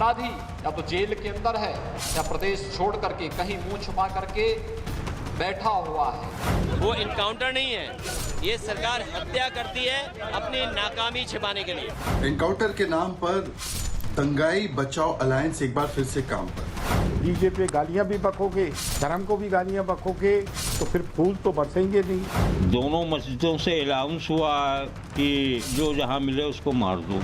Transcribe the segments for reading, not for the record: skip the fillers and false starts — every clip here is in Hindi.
अपराधी या तो जेल के अंदर है या प्रदेश छोड़ करके कहीं मुंह छुपा करके बैठा हुआ है। वो इनकाउंटर नहीं है, ये सरकार हत्या करती है अपनी नाकामी छिपाने के लिए। एनकाउंटर के नाम पर दंगाई बचाओ अलायंस एक बार फिर से काम पर। डीजे पे गालियां भी बकोगे, धर्म को भी गालियां बकोगे तो फिर फूल तो बरसेंगे नहीं। दोनों मस्जिदों से अनाउंस हुआ कि जो जहां मिले उसको मार दो।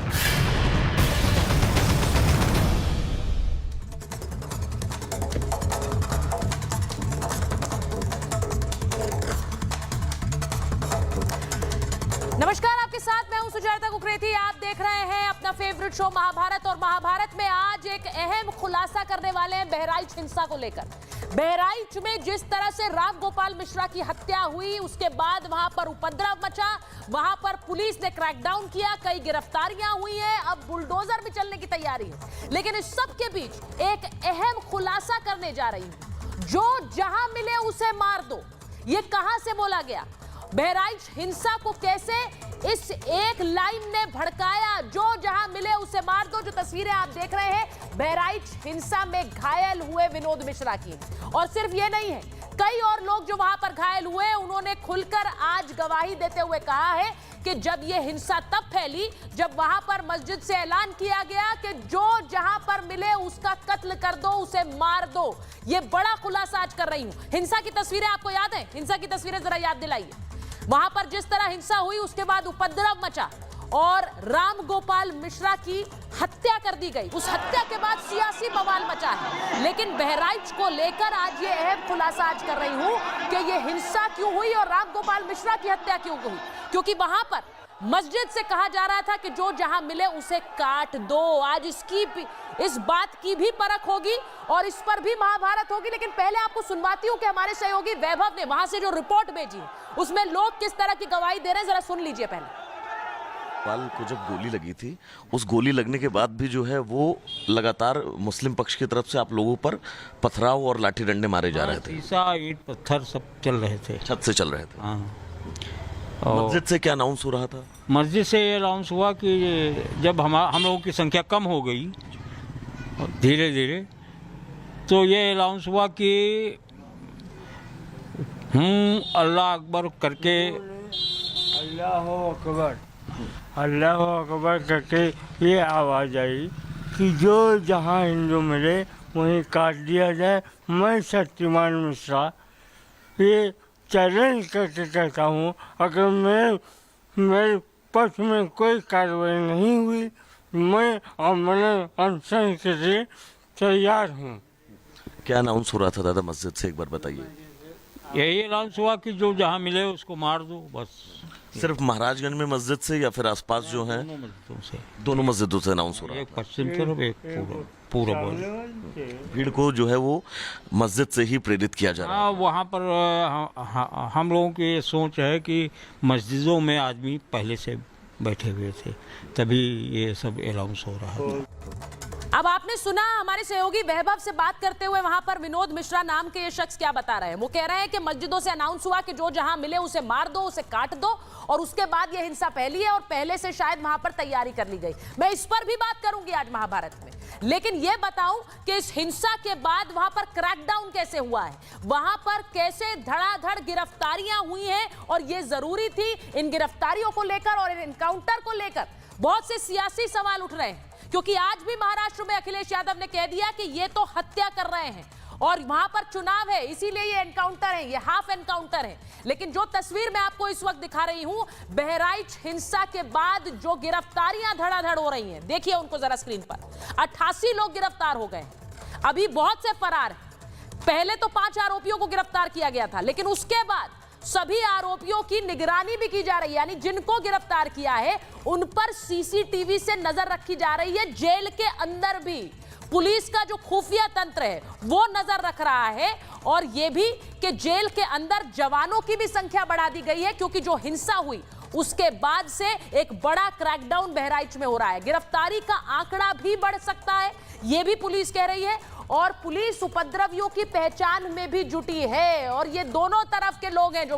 नमस्कार, आपके साथ मैं हूं सुजाता कुकरेती। आप देख रहे हैं अपना फेवरेट शो महाभारत, और महाभारत में आज एक अहम खुलासा करने वाले हैं बहराइच हिंसा को लेकर। बहराइच में जिस तरह से राम गोपाल मिश्रा की हत्या हुई, उसके बाद वहां पर उपद्रव मचा, वहां पर पुलिस ने क्रैकडाउन किया, कई गिरफ्तारियां हुई हैं, अब बुलडोजर भी चलने की तैयारी है। लेकिन इस सब के बीच एक अहम खुलासा करने जा रही हूं। जो जहां मिले उसे मार दो, ये कहां से बोला गया? बहराइच हिंसा को कैसे इस एक लाइन ने भड़काया, जो जहां मिले उसे मार दो। जो तस्वीरें आप देख रहे हैं बहराइच हिंसा में घायल हुए विनोद मिश्रा की, और सिर्फ ये नहीं है, कई और लोग जो वहां पर घायल हुए, उन्होंने खुलकर आज गवाही देते हुए कहा है कि जब ये हिंसा तब फैली जब वहां पर मस्जिद से ऐलान किया गया कि जो जहां पर मिले उसका कत्ल कर दो, उसे मार दो। ये बड़ा खुलासा आज कर रही हूं। हिंसा की तस्वीरें आपको याद है? हिंसा की तस्वीरें जरा याद दिलाइए। वहां पर जिस तरह हिंसा हुई, उसके बाद उपद्रव मचा और राम गोपाल मिश्रा की हत्या कर दी गई। उस हत्या के बाद सियासी बवाल मचा है। लेकिन बहराइच को लेकर आज ये अहम खुलासा आज कर रही हूं कि ये हिंसा क्यों हुई और राम गोपाल मिश्रा की हत्या क्यों हुई। क्योंकि वहां पर मस्जिद से कहा जा रहा था कि जो जहां मिले उसे काट दो। आज इस बात की भी परख होगी और इस पर भी महाभारत होगी। लेकिन पहले आपको सुनवाती हूं कि हमारे सहयोगी वैभव ने वहां से जो रिपोर्ट भेजी, उसमें लोग किस तरह की गवाही दे रहे हैं, जरा सुन लीजिए। पहले पाल को जब गोली लगी थी, उस गोली लगने के बाद भी जो है वो लगातार मुस्लिम पक्ष की तरफ से आप लोगों पर पथराव और लाठी डंडे मारे जा रहे थे। शीशा, ईंट, पत्थर सब चल रहे थे, छत से चल रहे थे। हाँ। मस्जिद से क्या अनाउंस हो रहा था? मस्जिद से ये अनाउंस हुआ कि जब हम लोगों की संख्या कम हो गई धीरे धीरे, तो ये अनाउंस हुआ कि अल्लाह अकबर करके, अल्लाह अकबर करके ये आवाज़ आई कि जो जहाँ हिंदू मिले वहीं काट दिया जाए। मैं शक्तिमान मिश्रा ये चैलेंज करके कहता हूँ, अगर मेरे पक्ष में कोई कार्रवाई नहीं हुई, मैं मैंने अनशन के लिए तैयार हूँ। क्या अनाउंस हो रहा था दादा मस्जिद से, एक बार बताइए। यही अनाउंस हुआ कि जो जहाँ मिले उसको मार दो, बस। सिर्फ महाराजगंज में मस्जिद से या फिर आसपास जो है? दोनों मस्जिदों से। दोनों मस्जिदों से अनाउंस हो रहा एक था। पश्चिम तरफ, एक पूरब। भीड़ को जो है वो मस्जिद से ही प्रेरित किया जा रहा है। हाँ, वहाँ पर हम लोगों की सोच है कि मस्जिदों में आदमी पहले से बैठे हुए थे, तभी ये सब अनाउंस हो रहा है। अब आपने सुना हमारे सहयोगी वैभव से बात करते हुए, वहां पर विनोद मिश्रा नाम के ये शख्स क्या बता रहे हैं। वो कह रहे हैं कि मस्जिदों से अनाउंस हुआ कि जो जहां मिले उसे मार दो, उसे काट दो, और उसके बाद ये हिंसा फैली है और पहले से शायद वहां पर तैयारी कर ली गई। मैं इस पर भी बात करूंगी आज महाभारत में, लेकिन ये बताऊं कि इस हिंसा के बाद वहां पर क्रैकडाउन कैसे हुआ है, वहां पर कैसे धड़ाधड़ गिरफ्तारियां हुई हैं, और ये जरूरी थी। इन गिरफ्तारियों को लेकर और इन एनकाउंटर को लेकर बहुत से सियासी सवाल उठ रहे हैं, क्योंकि आज भी महाराष्ट्र में अखिलेश यादव ने कह दिया कि ये तो हत्या कर रहे हैं और वहां पर चुनाव है, इसीलिए ये एनकाउंटर है, ये हाफ एनकाउंटर है। लेकिन जो तस्वीर मैं आपको इस वक्त दिखा रही हूं, बहराइच हिंसा के बाद जो गिरफ्तारियां धड़ाधड़ हो रही हैं, देखिए उनको जरा स्क्रीन पर। 88 लोग गिरफ्तार हो गए, अभी बहुत से फरार हैं। पहले तो 5 आरोपियों को गिरफ्तार किया गया था, लेकिन उसके बाद सभी आरोपियों की निगरानी भी की जा रही है, यानी जिनको गिरफ्तार किया है उन पर सीसीटीवी से नजर रखी जा रही है। जेल के अंदर भी पुलिस का जो खुफिया तंत्र है वो नजर रख रहा है, और यह भी कि जेल के अंदर जवानों की भी संख्या बढ़ा दी गई है, क्योंकि जो हिंसा हुई उसके बाद से एक बड़ा क्रैकडाउन बहराइच में हो रहा है। गिरफ्तारी का आंकड़ा भी बढ़ सकता है, यह भी पुलिस कह रही है, और पुलिस उपद्रवियों की पहचान में भी जुटी है। और ये दोनों तरफ के लोग हैं जो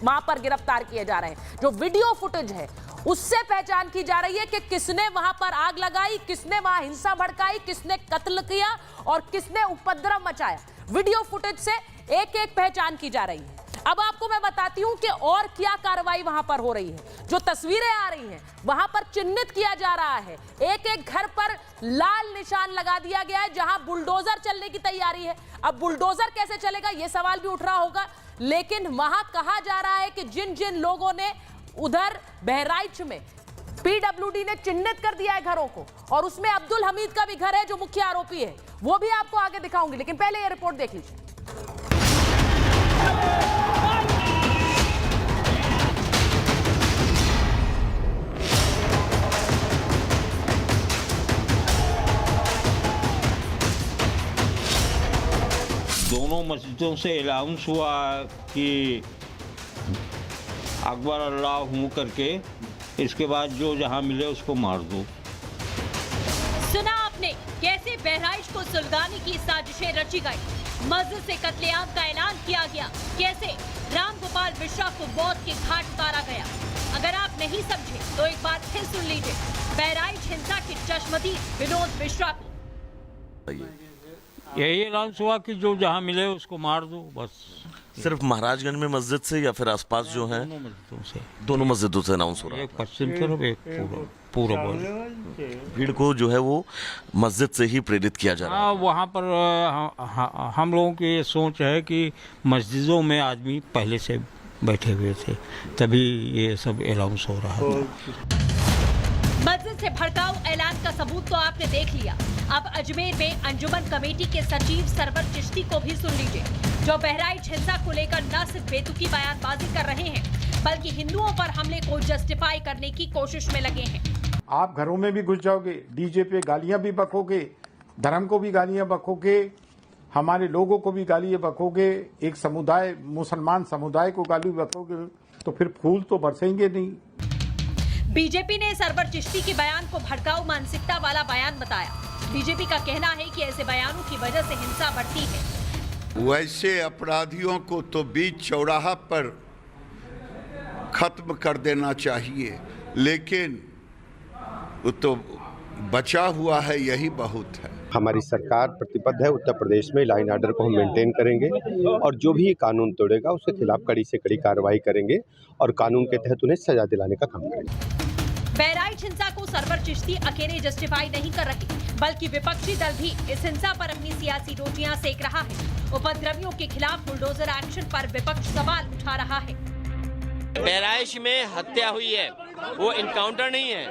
वहां पर गिरफ्तार किए जा रहे हैं। जो वीडियो फुटेज है उससे पहचान की जा रही है कि किसने वहां पर आग लगाई, किसने वहां हिंसा भड़काई, किसने कत्ल किया और किसने उपद्रव मचाया। वीडियो फुटेज से एक एक पहचान की जा रही है। अब आपको मैं बताती हूं कि और क्या कार्रवाई वहां पर हो रही है। जो तस्वीरें आ रही हैं वहां पर चिन्हित किया जा रहा है, एक एक घर पर लाल निशान लगा दिया गया है जहां बुलडोजर चलने की तैयारी है। अब बुलडोजर कैसे चलेगा यह सवाल भी उठ रहा होगा, लेकिन वहां कहा जा रहा है कि जिन जिन लोगों ने उधर बहराइच में पीडब्ल्यूडी ने चिन्हित कर दिया है घरों को, और उसमें अब्दुल हमीद का भी घर है जो मुख्य आरोपी है, वो भी आपको आगे दिखाऊंगी, लेकिन पहले ये रिपोर्ट देख लीजिए। दोनों मस्जिदों से अलाउंस हुआ कि अकबर अल्लाह हूँ करके इसके बाद जो जहाँ मिले उसको मार दो। सुना आपने कैसे बहराइच को सुलगाने की साजिशें रची गई, मस्जिद से कत्लेआम का ऐलान किया गया, कैसे रामगोपाल मिश्रा को मौत के घाट उतारा गया। अगर आप नहीं समझे तो एक बार फिर सुन लीजिए बहराइच हिंसा के चश्मदीद विनोद मिश्रा को। यही अनाउंस हुआ कि जो जहाँ मिले उसको मार दो, बस। सिर्फ महाराजगंज में मस्जिद से या फिर आसपास जो है दोनों मस्जिदों से, दोनों मस्जिदों से अनाउंस हो रहा है। एक पश्चिम तरफ एक पूर्व। भीड़ को जो है वो मस्जिद से ही प्रेरित किया जा रहा है। हाँ, वहाँ पर हम लोगों की ये सोच है कि मस्जिदों में आदमी पहले से बैठे हुए थे, तभी ये सब अनाउंस हो रहा है। मस्जिद से भड़काऊ ऐलान का सबूत तो आपने देख लिया। अब अजमेर में अंजुमन कमेटी के सचिव सरवर चिश्ती को भी सुन लीजिए, जो बहराइच हिंसा को लेकर न सिर्फ बेतुकी बयानबाजी कर रहे हैं, बल्कि हिंदुओं पर हमले को जस्टिफाई करने की कोशिश में लगे हैं। आप घरों में भी घुस जाओगे, डीजे पे गालियां भी बकोगे, धर्म को भी गालियां बकोगे, हमारे लोगों को भी गालियां बकोगे, एक समुदाय मुसलमान समुदाय को गाली बकोगे, तो फिर फूल तो बरसेंगे नहीं। बीजेपी ने सरवर चिश्ती के बयान को भड़काऊ मानसिकता वाला बयान बताया। बीजेपी का कहना है कि ऐसे बयानों की वजह से हिंसा बढ़ती है। वैसे अपराधियों को तो बीच चौराहा पर खत्म कर देना चाहिए, लेकिन वो तो बचा हुआ है, यही बहुत है। हमारी सरकार प्रतिबद्ध है, उत्तर प्रदेश में लाइन ऑर्डर को हम मेंटेन करेंगे और जो भी कानून तोड़ेगा उसके खिलाफ कड़ी से कड़ी कार्रवाई करेंगे और कानून के तहत उन्हें सजा दिलाने का काम करेंगे। बहराइच हिंसा को सरवर चिश्ती अकेले जस्टिफाई नहीं कर रहे, बल्कि विपक्षी दल भी इस हिंसा पर अपनी सियासी रोटियां सेक रहा है। उपद्रवियों के खिलाफ बुलडोजर एक्शन पर विपक्ष सवाल उठा रहा है। बहराइच में हत्या हुई है, वो इनकाउंटर नहीं है,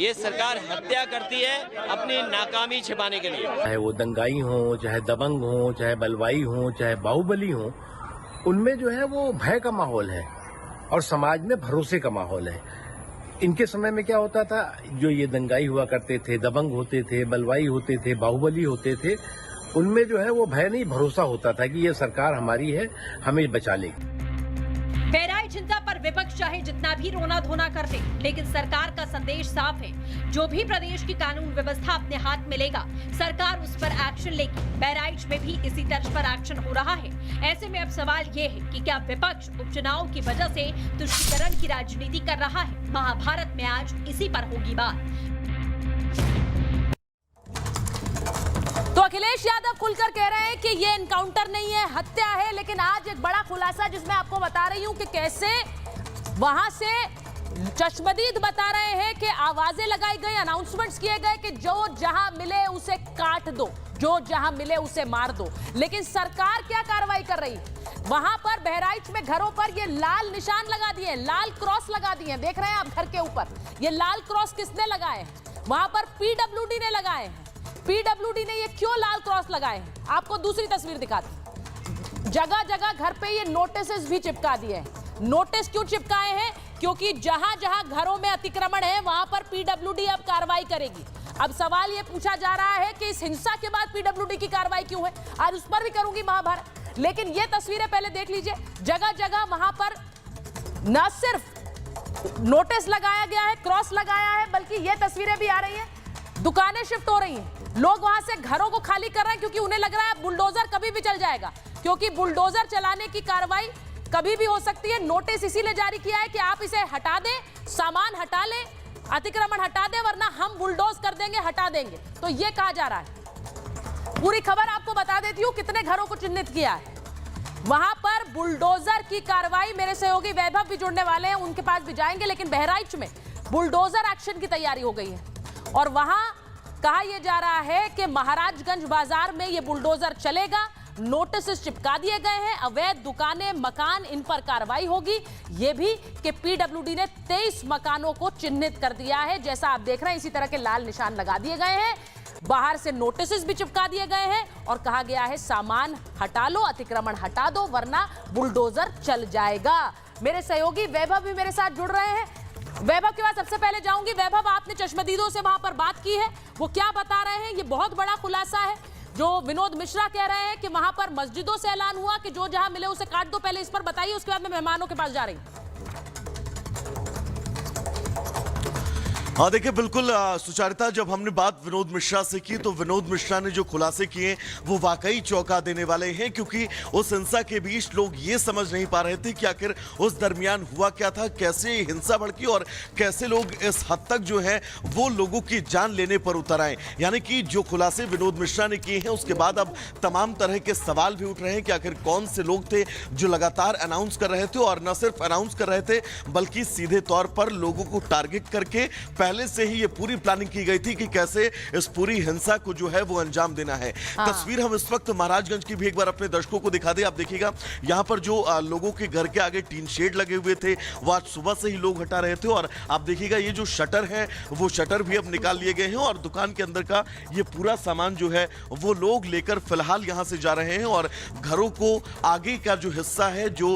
ये सरकार हत्या करती है अपनी नाकामी छिपाने के लिए। चाहे वो दंगाई हो, चाहे दबंग हो, चाहे बलवाई हो, चाहे बाहुबली हो, उनमें जो है वो भय का माहौल है और समाज में भरोसे का माहौल है। इनके समय में क्या होता था, जो ये दंगाई हुआ करते थे, दबंग होते थे, बलवाई होते थे, बाहुबली होते थे, उनमें जो है वो भय नहीं भरोसा होता था कि ये सरकार हमारी है, हमें बचा लेगी। बहराइच हिंसा पर विपक्ष चाहे जितना भी रोना धोना कर दे, लेकिन सरकार का संदेश साफ है, जो भी प्रदेश की कानून व्यवस्था अपने हाथ में लेगा, सरकार उस पर एक्शन लेगी। बहराइच में भी इसी तर्ज पर एक्शन हो रहा है। ऐसे में अब सवाल ये है कि क्या विपक्ष उपचुनाव की वजह से तुष्टीकरण की राजनीति कर रहा है? महाभारत में आज इसी पर होगी बात। तो अखिलेश यादव खुलकर कह रहे हैं कि ये एनकाउंटर नहीं है, हत्या है, लेकिन आज एक बड़ा खुलासा जिसमें आपको बता रही हूं कि कैसे वहां से चश्मदीद बता रहे हैं कि आवाजें लगाई गई, अनाउंसमेंट्स किए गए कि जो जहां मिले उसे काट दो, जो जहां मिले उसे मार दो। लेकिन सरकार क्या कार्रवाई कर रही है? वहां पर बहराइच में घरों पर ये लाल निशान लगा दिए, लाल क्रॉस लगा दिए, देख रहे हैं आप घर के ऊपर। ये लाल क्रॉस किसने लगाए हैं? वहां पर पीडब्ल्यूडी ने लगाए हैं। पीडब्ल्यूडी ने ये क्यों लाल क्रॉस लगाए हैं? आपको दूसरी तस्वीर दिखाती। जगह जगह घर पे ये नोटिस भी चिपका दिए हैं। नोटिस क्यों चिपकाए हैं? क्योंकि जहां जहां घरों में अतिक्रमण है वहां पर पीडब्ल्यूडी अब कार्रवाई करेगी। अब सवाल ये पूछा जा रहा है कि इस हिंसा के बाद पीडब्ल्यूडी की कार्रवाई क्यों है? आज उस पर भी करूंगी महाभारत, लेकिन ये तस्वीरें पहले देख लीजिए। जगह जगह वहां पर न सिर्फ नोटिस लगाया गया है, क्रॉस लगाया है, बल्कि ये तस्वीरें भी आ रही हैं, दुकानें शिफ्ट हो रही हैं, लोग वहां से घरों को खाली कर रहे हैं क्योंकि उन्हें लग रहा है बुलडोजर कभी भी चल जाएगा, क्योंकि बुलडोजर चलाने की कार्रवाई कभी भी हो सकती है। नोटिस इसीलिए जारी किया है कि आप इसे हटा दें, सामान हटा लें, अतिक्रमण हटा दें, वरना हम बुलडोज कर देंगे, हटा देंगे। तो ये कहा जा रहा है। पूरी खबर आपको बता देती हूं कितने घरों को चिन्हित किया है। वहां पर बुलडोजर की कार्रवाई, मेरे सहयोगी वैभव भी जुड़ने वाले हैं, उनके पास भी जाएंगे। लेकिन बहराइच में बुलडोजर एक्शन की तैयारी हो गई है और वहां कहा यह जा रहा है कि महाराजगंज बाजार में यह बुलडोजर चलेगा। नोटिस चिपका दिए गए हैं, अवैध दुकानें, मकान, इन पर कार्रवाई होगी। यह भी कि पीडब्ल्यूडी ने 23 मकानों को चिन्हित कर दिया है, जैसा आप देख रहे हैं। इसी तरह के लाल निशान लगा दिए गए हैं, बाहर से नोटिस भी चिपका दिए गए हैं और कहा गया है सामान हटा लो, अतिक्रमण हटा दो, वरना बुलडोजर चल जाएगा। मेरे सहयोगी वैभव भी मेरे साथ जुड़ रहे हैं। वैभव के बाद सबसे पहले जाऊंगी। वैभव, आपने चश्मदीदों से वहां पर बात की है, वो क्या बता रहे हैं? ये बहुत बड़ा खुलासा है जो विनोद मिश्रा कह रहे हैं कि वहां पर मस्जिदों से ऐलान हुआ कि जो जहां मिले उसे काट दो। पहले इस पर बताइए, उसके बाद मैं मेहमानों के पास जा रही हूं। हाँ देखिए, बिल्कुल सुचारिता, जब हमने बात विनोद मिश्रा से की तो विनोद मिश्रा ने जो खुलासे किए वो वाकई चौंका देने वाले हैं, क्योंकि उस हिंसा के बीच लोग ये समझ नहीं पा रहे थे कि आखिर उस दरमियान हुआ क्या था, कैसे हिंसा भड़की और कैसे लोग इस हद तक जो है वो लोगों की जान लेने पर उतर आए। यानी कि जो खुलासे विनोद मिश्रा ने किए हैं उसके बाद अब तमाम तरह के सवाल भी उठ रहे हैं कि आखिर कौन से लोग थे जो लगातार अनाउंस कर रहे थे, और न सिर्फ अनाउंस कर रहे थे बल्कि सीधे तौर पर लोगों को टारगेट करके पहले से ही ये पूरी प्लानिंग की गई थी कि कैसे इस पूरी हिंसा को जो है वो अंजाम देना है। तस्वीर हम इस वक्त महाराजगंज की भी एक बार अपने दर्शकों को दिखा दें। आप देखिएगा यहाँ पर जो लोगों के घर के आगे टीन शेड लगे हुए थे वो आज सुबह से ही लोग हटा रहे थे, और आप देखिएगा ये जो शटर है वो शटर भी अब निकाल लिए गए हैं और दुकान के अंदर का ये पूरा सामान जो है वो लोग लेकर फिलहाल यहाँ से जा रहे हैं। और घरों को आगे का जो हिस्सा है, जो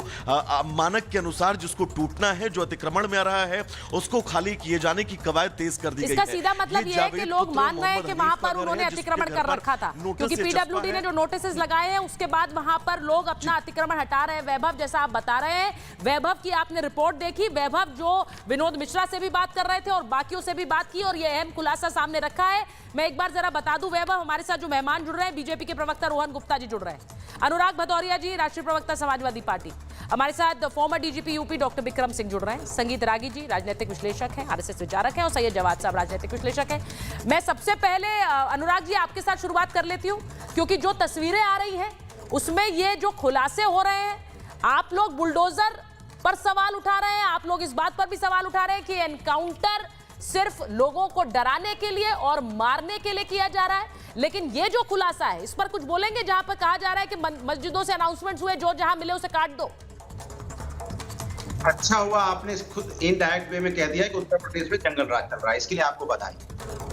मानक के अनुसार जिसको टूटना है, जो अतिक्रमण में आ रहा है, उसको खाली किए जाने की कवायद तेज कर दी गई है। इसका सीधा मतलब ये है कि लोग मान रहे हैं कि वहां पर उन्होंने अतिक्रमण कर रखा था, क्योंकि पीडब्ल्यूडी ने जो नोटिस लगाए हैं उसके बाद वहां पर लोग अपना अतिक्रमण हटा रहे हैं। वैभव, जैसा आप बता रहे हैं, वैभव की आपने रिपोर्ट देखी, वैभव जो विनोद मिश्रा से भी बात कर रहे थे और बाकियों से भी बात की और ये अहम खुलासा सामने रखा है। मैं एक बार जरा बता दूं वैभव, हमारे साथ जो मेहमान जुड़ रहे हैं, बीजेपी के प्रवक्ता रोहन गुप्ता जी जुड़ रहे हैं, अनुराग भदौरिया जी राष्ट्रीय प्रवक्ता समाजवादी पार्टी, हमारे साथ farmer DGP UP doctor Vikram Singh जुड़ रहे हैं, संगीत रागी जी राजनीतिक विश्लेषक हैं, आरएसएस विचारक हैं, और सैयद जवाद साहब राजनीतिक विश्लेषक हैं। मैं सबसे पहले अनुराग जी आपके साथ शुरुआत कर लेती हूं, क्योंकि जो तस्वीरें आ रही हैं उसमें ये जो खुलासे हो रहे हैं, आप लोग बुलडोजर पर सवाल उठा रहे हैं, आप लोग इस बात पर भी सवाल उठा रहे हैं कि एनकाउंटर सिर्फ लोगों को डराने के लिए और मारने के लिए किया जा रहा है। लेकिन ये जो खुलासा है इस पर कुछ बोलेंगे, जहां पर कहा जा रहा है कि मस्जिदों से अनाउंसमेंट्स हुए, जो जहां मिले उसे काट दो। अच्छा हुआ आपने खुद इनडायरेक्ट वे में कह दिया कि उत्तर प्रदेश में जंगल राज चल रहा है, इसके लिए आपको बधाई।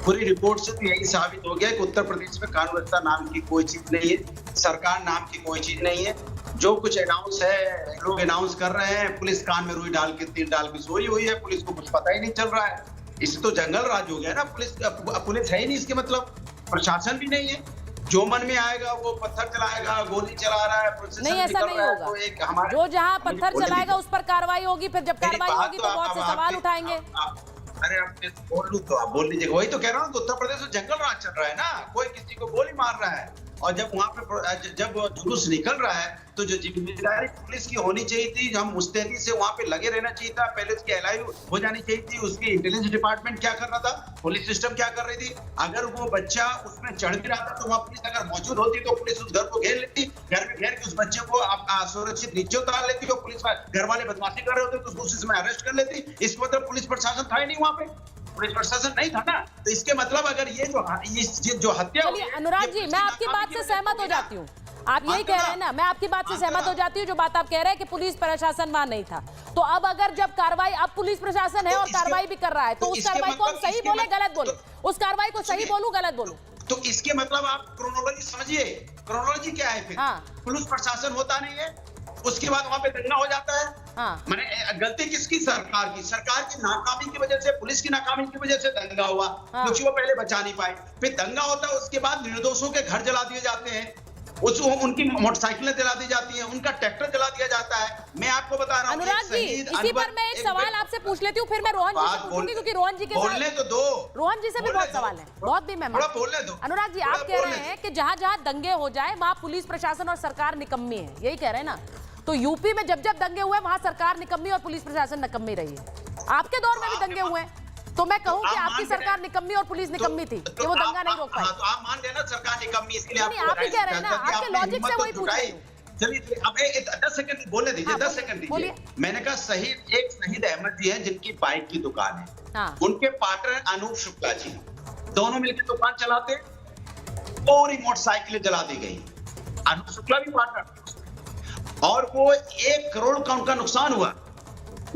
पूरी रिपोर्ट से तो यही साबित हो गया कि उत्तर प्रदेश में कानून व्यवस्था नाम की कोई चीज नहीं है, सरकार नाम की कोई चीज नहीं है। जो कुछ अनाउंस है, लोग अनाउंस कर रहे हैं, पुलिस कान में रुई डाल के तीर डाल के सोई हुई है, पुलिस को कुछ पता ही नहीं चल रहा है। इससे तो जंगल राज हो गया ना। पुलिस है ही नहीं, इसके मतलब प्रशासन भी नहीं है, जो मन में आएगा वो पत्थर चलाएगा, गोली चला रहा है, नहीं ऐसा नहीं होगा। जो जहां पत्थर चलाएगा उस पर कार्रवाई होगी, फिर जब कार्रवाई होगी तो बहुत से सवाल उठाएंगे। अरे आप बोल लूं तो आप बोल लीजिए, वही तो कह रहा हूँ, उत्तर प्रदेश में जंगल राज चल रहा है ना, कोई किसी को गोली मार रहा है। और जब वहां पे जब जुलूस निकल रहा है तो जो जिम्मेदारी पुलिस की होनी चाहिए थी, हम मुस्तैदी से वहां पे लगे रहना चाहिए था, पहले उसकी एलआई हो जानी चाहिए थी। उसकी इंटेलिजेंस डिपार्टमेंट क्या कर रहा था, पुलिस सिस्टम क्या कर रही थी। अगर वो बच्चा उसमें चढ़ भी रहा था तो वहां पुलिस अगर मौजूद होती तो पुलिस उस घर को घेर लेती, घर में घेर के उस बच्चे को सुरक्षित नीचे उतार लेती, और पुलिस घर वाले बदमाशी कर रहे होते तो उस समय अरेस्ट कर लेती। इसका मतलब पुलिस प्रशासन था ही नहीं वहां पे, पुलिस प्रशासन नहीं था ना। तो इसके मतलब अगर ये जो हत्या, अनुराग जी मैं आपकी बात से सहमत हो जाती हूँ, आप यही कह रहे हैं ना, मैं आपकी बात से सहमत हो जाती हूँ। जो बात आप कह रहे हैं कि पुलिस प्रशासन वहां नहीं था, तो अब अगर जब कार्रवाई, अब पुलिस प्रशासन है और कार्रवाई भी कर रहा है, तो उस कार्रवाई को हम सही बोले गलत बोले, उस कार्रवाई को सही बोलूं गलत बोलूं, तो इसके मतलब आप क्रोनोलॉजी समझिए। क्रोनोलॉजी क्या है फिर? पुलिस प्रशासन होता नहीं है, उसके बाद वहां पे दंगा हो जाता है। मैंने गलती किसकी? सरकार की। सरकार की नाकामी की वजह से, पुलिस की नाकामी की वजह से दंगा हुआ, क्योंकि वो पहले बचा नहीं पाए। फिर दंगा होता है, उसके बाद निर्दोषों के घर जला दिए जाते हैं, उनकी मोटरसाइकिलें जला दी जाती हैं, उनका ट्रैक्टर जला दिया जाता है। मैं आपको बता रहा हूँ अनुराग जी, इसी पर मैं एक सवाल आपसे पूछ लेती हूँ, फिर मैं रोहन जी से पूछूंगी, क्योंकि रोहन जी के बोलने तो दो, रोहन जी से भी बहुत सवाल है, बहुत भी मेहमान। बोलने दो अनुराग जी, आप कह रहे हैं कि जहां जहां दंगे हो जाए वहां पुलिस प्रशासन और सरकार निकम्मी है, यही कह रहे हैं ना? तो यूपी में जब जब दंगे हुए वहां सरकार निकम्मी और पुलिस प्रशासन निकम्मी रही है। आपके दौर में भी दंगे हुए हैं, तो मैं कहूं कि आपकी सरकार निकम्मी और पुलिस निकम्मी थी कि वो दंगा नहीं रोक पाई। तो आप मान रहे हैं ना सरकार निकम्मी, इसलिए आप ही कह रहे हैं ना, आपके लॉजिक से वही पूछ रही हूं। चलिए अब 10 सेकंड बोलने दीजिए, 10 सेकंड दीजिए। मैंने कहा शहीद अहमद जी हैं जिनकी बाइक की दुकान है, उनके पार्टनर अनूप शुक्ला जी, दोनों मिलकर दुकान चलाते, पूरी मोटरसाइकिलें जला दी गई। अनूप शुक्ला भी पार्टनर, और वो 1 करोड़ का उनका नुकसान हुआ।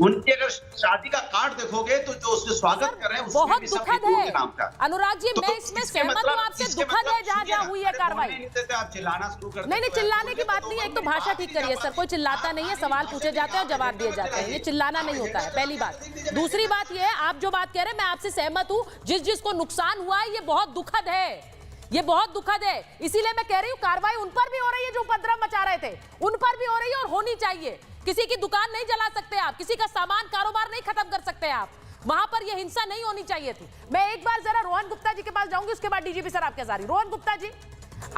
उनके अगर शादी का कार्ड देखोगे तो जो उसके स्वागत कर रहे हैं बहुत दुखद है अनुराग जी, मैं इसमें सहमत हूं आपसे, दुखद है जहां जहां हुई है कार्रवाई। आप चिल्लाना शुरू कर, नहीं चिल्लाने की बात नहीं है, एक तो भाषा ठीक करिए सर, कोई चिल्लाता नहीं है, सवाल पूछे जाते हैं और जवाब दिए जाते हैं, ये चिल्लाना नहीं होता है, पहली बात। दूसरी बात ये है, आप जो बात कह रहे हैं मैं आपसे सहमत हूं, जिसको नुकसान हुआ है ये बहुत दुखद है, ये बहुत दुखद है। इसीलिए मैं कह रही हूं कार्रवाई उन पर भी हो रही है जो उपद्रव मचा रहे थे, उन पर भी हो रही है और होनी चाहिए। किसी की दुकान नहीं जला सकते आप, किसी का सामान कारोबार नहीं खत्म कर सकते आप, वहां पर यह हिंसा नहीं होनी चाहिए थी। मैं एक बार जरा रोहन गुप्ता जी के पास जाऊंगी, उसके बाद डीजीपी सर आपके जारी। रोहन गुप्ता जी,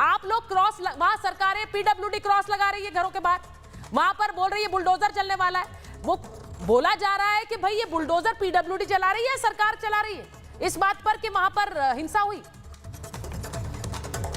आप लोग क्रॉस, वहां सरकारें पीडब्ल्यूडी क्रॉस लगा रही है घरों के बाहर, वहां पर बोल रही है बुलडोजर चलने वाला है, वो बोला जा रहा है कि भाई ये बुलडोजर पीडब्ल्यूडी चला रही है, सरकार चला रही है, इस बात पर कि वहां पर हिंसा हुई।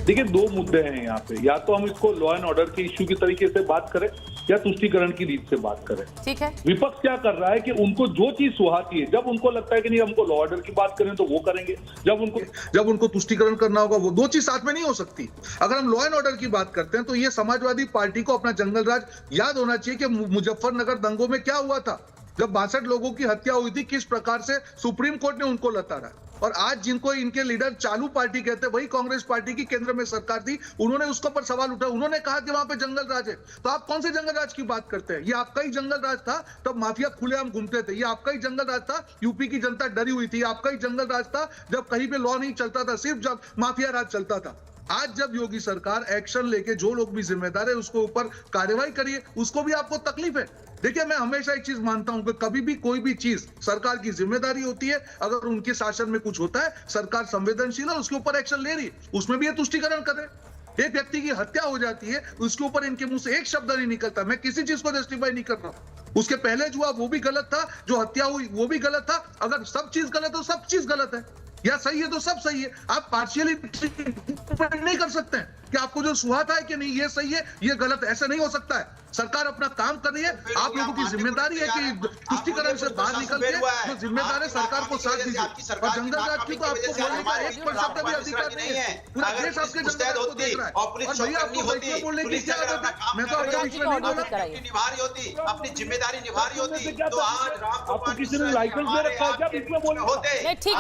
देखिए 2 मुद्दे हैं यहाँ पे, या तो हम इसको लॉ एंड ऑर्डर के इश्यू की तरीके से बात करें या तुष्टीकरण की रीत से बात करें। ठीक है, विपक्ष क्या कर रहा है कि उनको जो चीज सुहाती है, जब उनको लगता है कि नहीं हमको लॉ ऑर्डर की बात करें तो वो करेंगे, जब उनको तुष्टीकरण करना होगा वो 2 चीज साथ में नहीं हो सकती। अगर हम लॉ एंड ऑर्डर की बात करते हैं तो ये समाजवादी पार्टी को अपना जंगल राज याद होना चाहिए कि मुजफ्फरनगर दंगों में क्या हुआ था, जब 62 लोगों की हत्या हुई थी, किस प्रकार से सुप्रीम कोर्ट ने उनको लताड़ा। और आज जिनको इनके लीडर चालू पार्टी कहते हैं, वही कांग्रेस पार्टी की केंद्र में सरकार थी, उन्होंने उसके ऊपर सवाल उठाया, उन्होंने कहा कि वहां पे जंगल राज है। तो आप कौन से जंगल राज की बात करते हैं? ये आपका ही जंगल राज था, तब माफिया खुलेआम घूमते थे। ये आपका ही जंगल राज था, यूपी की जनता डरी हुई थी। आपका ही जंगल राज था जब कहीं पे लॉ नहीं चलता था, सिर्फ जब माफिया राज चलता था। आज जब योगी सरकार एक्शन लेके जो लोग भी जिम्मेदार है उसके ऊपर कार्रवाई करिए, उसको भी आपको तकलीफ है। देखिए मैं हमेशा एक चीज मानता हूं कि कभी भी कोई भी चीज सरकार की जिम्मेदारी होती है, अगर उनके शासन में कुछ होता है सरकार संवेदनशील है, उसके ऊपर एक्शन ले रही है, उसमें भी ये तुष्टीकरण कर रहे। एक व्यक्ति की हत्या हो जाती है, उसके ऊपर इनके मुंह से एक शब्द नहीं निकलता। मैं किसी चीज को जस्टिफाई नहीं कर रहा, उसके पहले जो हुआ वो भी गलत था, जो हत्या हुई वो भी गलत था। अगर सब चीज गलत हो सब चीज गलत है, या सही है तो सब सही है। आप पार्शियली नहीं कर सकते हैं कि आपको जो सुहाता है कि नहीं ये सही है ये गलत है, ऐसा नहीं हो सकता है। सरकार अपना काम कर रही है, आप लोगों की जिम्मेदारी है कि तुष्टीकरण से बाहर निकल के जो जिम्मेदार है सरकार को साथ दीजिए। और जंगल राज की तो आपको बोलने का 1% भी अधिकार नहीं है, पूरा देश आपके जंगल राज को देख रहा है। और भैया आपको बैठिए बोलने की क्या आदत है? मैं तो आपके बीच में नहीं बोला, निभा रही होती, अपनी जिम्मेदारी निभा रही होती तो आज आपको किसी ने लाइसेंस दे रखा है क्या बीच में बोलने होते? ठीक